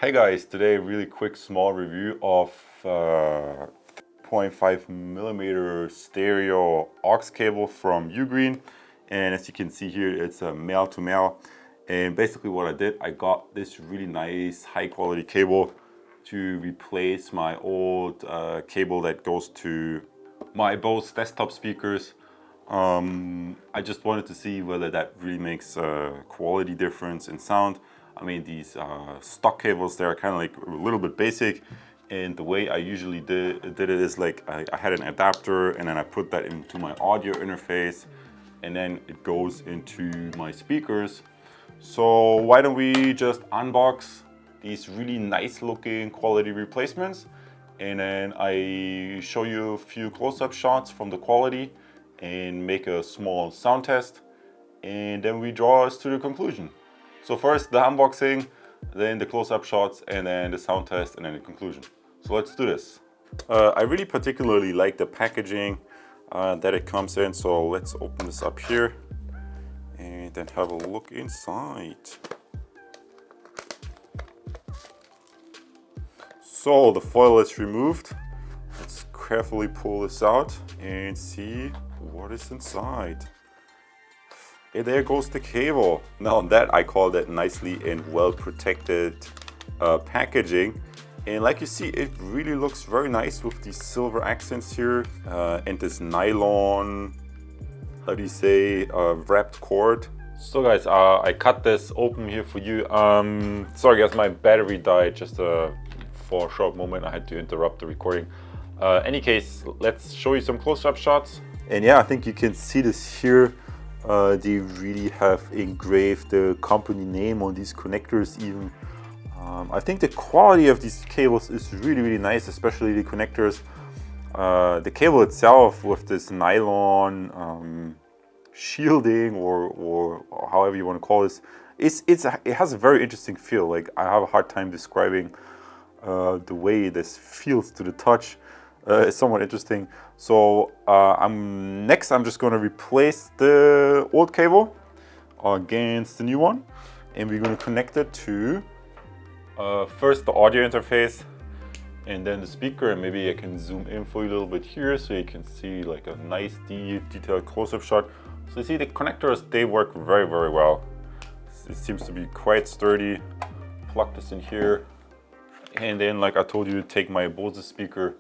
Hey guys, today really quick small review of 3.5mm stereo aux cable from UGREEN, and as you can see here it's a male to male. And basically what I did, I got this really nice high quality cable to replace my old cable that goes to my Bose desktop speakers. I just wanted to see whether that really makes a quality difference in sound. I mean, these stock cables, they're kind of like a little bit basic, and the way I usually did it is like I had an adapter and then I put that into my audio interface and then it goes into my speakers. So why don't we just unbox these really nice looking quality replacements, and then I show you a few close-up shots from the quality and make a small sound test, and then we draw us to the conclusion. So first the unboxing, then the close-up shots, and then the sound test, and then the conclusion. So let's do this. I really particularly like the packaging that it comes in, so let's open this up here and then have a look inside. So the foil is removed. Let's carefully pull this out and see what is inside. And there goes the cable. Now that I call that nicely and well protected packaging. And like you see, it really looks very nice with these silver accents here and this nylon, how do you say, wrapped cord. So guys, I cut this open here for you. Sorry guys, my battery died just for a short moment. I had to interrupt the recording. Any case, let's show you some close-up shots. And yeah, I think you can see this here. They really have engraved the company name on these connectors even. I think the quality of these cables is really nice, especially the connectors. The cable itself with this nylon shielding or however you want to call this, it has a very interesting feel. Like, I have a hard time describing the way this feels to the touch. It's somewhat interesting. So I'm just going to replace the old cable against the new one, and we're going to connect it to first the audio interface and then the speaker. And maybe I can zoom in for you a little bit here so you can see like a nice detailed close-up shot. So you see the connectors, they work very well. It seems to be quite sturdy. Plug this in here, and then like I told you, take my Bose speaker,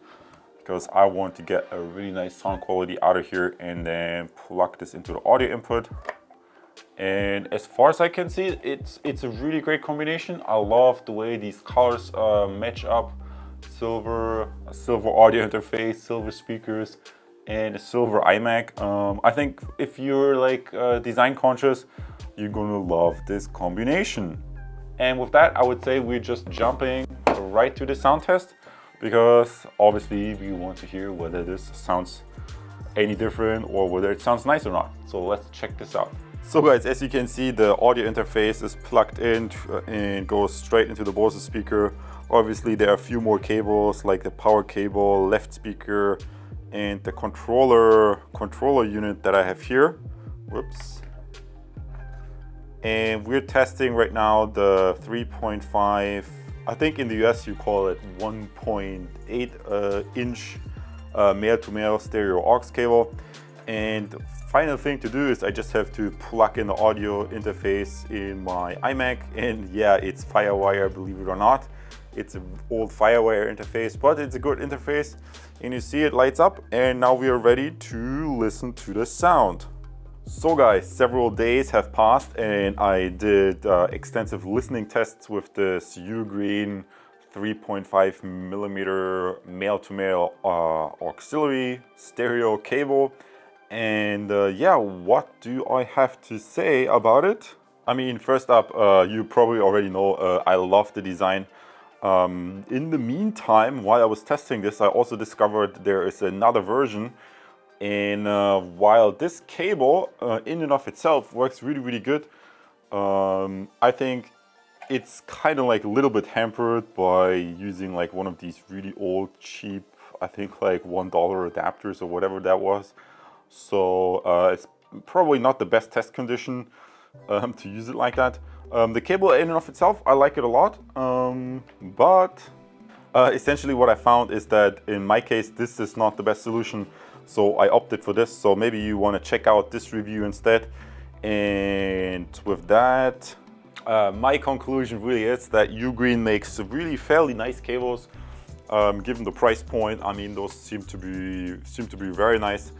because I want to get a really nice sound quality out of here, and then plug this into the audio input. And as far as I can see, it's a really great combination. I love the way these colors match up. A silver audio interface, silver speakers, and a silver iMac. I think if you're like design conscious, you're gonna love this combination. And with that, I would say we're just jumping right to the sound test, because obviously we want to hear whether this sounds any different or whether it sounds nice or not. So let's check this out. So guys, as you can see, the audio interface is plugged in and goes straight into the Bose speaker. Obviously there are a few more cables, like the power cable, left speaker, and the controller unit that I have here. Whoops. And we're testing right now the 3.5, I think in the US you call it 1.8 inch male-to-male stereo aux cable. And the final thing to do is I just have to plug in the audio interface in my iMac. And yeah, it's Firewire, believe it or not. It's an old Firewire interface, but it's a good interface. And you see it lights up, and now we are ready to listen to the sound. So guys, several days have passed and I did extensive listening tests with this UGREEN 3.5mm male-to-male auxiliary stereo cable. And yeah, what do I have to say about it? I mean, first up, you probably already know I love the design. In the meantime, while I was testing this, I also discovered there is another version. And while this cable in and of itself works really good, I think it's kind of like a little bit hampered by using like one of these really old, cheap, I think like $1 adapters or whatever that was. So it's probably not the best test condition to use it like that. The cable in and of itself, I like it a lot, but essentially what I found is that in my case, this is not the best solution, so I opted for this. So maybe you want to check out this review instead. And with that, my conclusion really is that UGREEN makes really fairly nice cables. Given the price point, I mean, those seem to be very nice.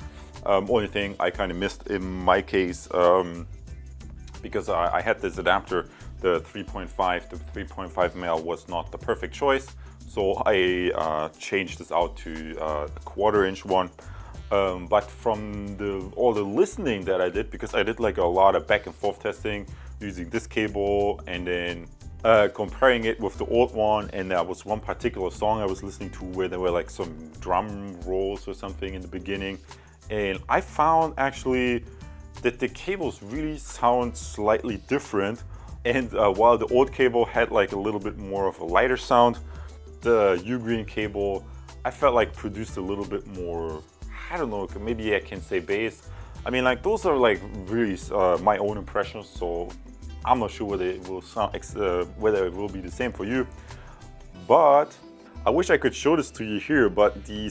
Only thing I kind of missed in my case, because I had this adapter, the 3.5 to 3.5mm was not the perfect choice. So I changed this out to a 1/4 inch one. But from all the listening that I did, because I did like a lot of back and forth testing using this cable and then comparing it with the old one, and there was one particular song I was listening to where there were like some drum rolls or something in the beginning, and I found actually that the cables really sound slightly different. And while the old cable had like a little bit more of a lighter sound, the UGREEN cable I felt like produced a little bit more, I don't know, maybe I can say bass. I mean, like, those are like really my own impressions, so I'm not sure whether it will sound whether it will be the same for you. But I wish I could show this to you here, but the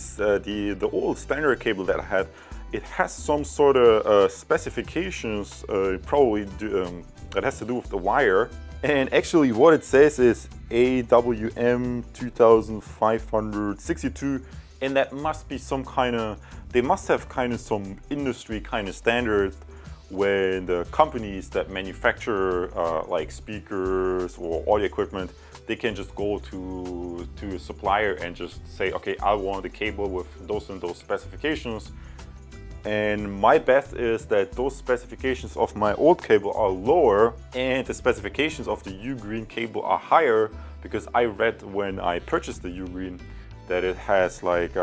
old standard cable that I had, it has some sort of specifications, probably that has to do with the wire. And actually what it says is AWM 2562, and that must be some kind of, they must have kind of some industry kind of standard when the companies that manufacture like speakers or audio equipment, they can just go to a supplier and just say, okay, I want a cable with those and those specifications. And my bet is that those specifications of my old cable are lower and the specifications of the UGREEN cable are higher, because I read when I purchased the UGREEN that it has like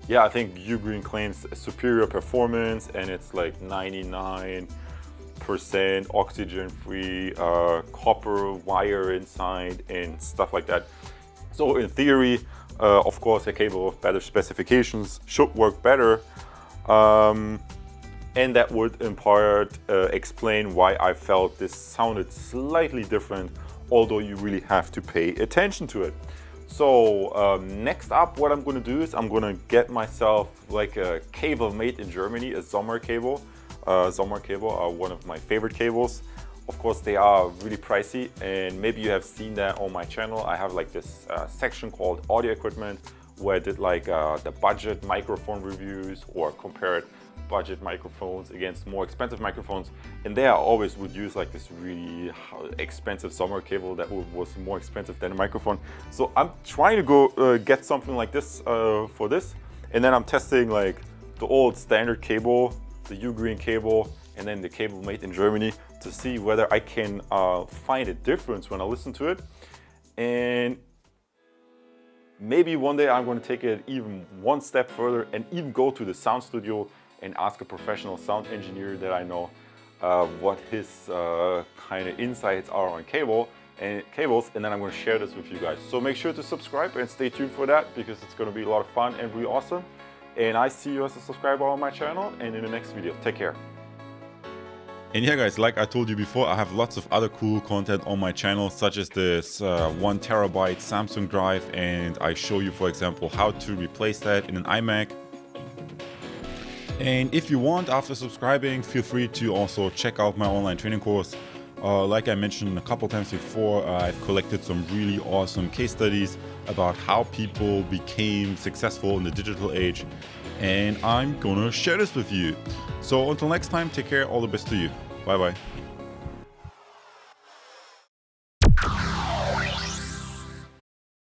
yeah, I think UGREEN claims superior performance, and it's like 99% oxygen-free copper wire inside and stuff like that. So in theory, of course, a cable with better specifications should work better, and that would in part explain why I felt this sounded slightly different, although you really have to pay attention to it. So next up, what I'm going to do is I'm going to get myself like a cable made in Germany, a Sommer cable. Sommer cable are one of my favorite cables. Of course, they are really pricey, and maybe you have seen that on my channel. I have like this section called audio equipment, where I did like the budget microphone reviews, or compared budget microphones against more expensive microphones. And there I always would use like this really expensive Sommer cable that was more expensive than a microphone. So I'm trying to go get something like this for this. And then I'm testing like the old standard cable, the UGREEN cable, and then the cable made in Germany, to see whether I can find a difference when I listen to it. And maybe one day I'm going to take it even one step further and even go to the sound studio and ask a professional sound engineer that I know what his kind of insights are on cables, and then I'm going to share this with you guys. So make sure to subscribe and stay tuned for that, because it's going to be a lot of fun and really awesome. And I see you as a subscriber on my channel, and in the next video. Take care. And yeah guys, like I told you before, I have lots of other cool content on my channel, such as this 1 terabyte Samsung drive, and I show you, for example, how to replace that in an iMac. And if you want, after subscribing, feel free to also check out my online training course. Like I mentioned a couple times before, I've collected some really awesome case studies about how people became successful in the digital age, and I'm gonna share this with you. So until next time, take care, all the best to you. Bye bye.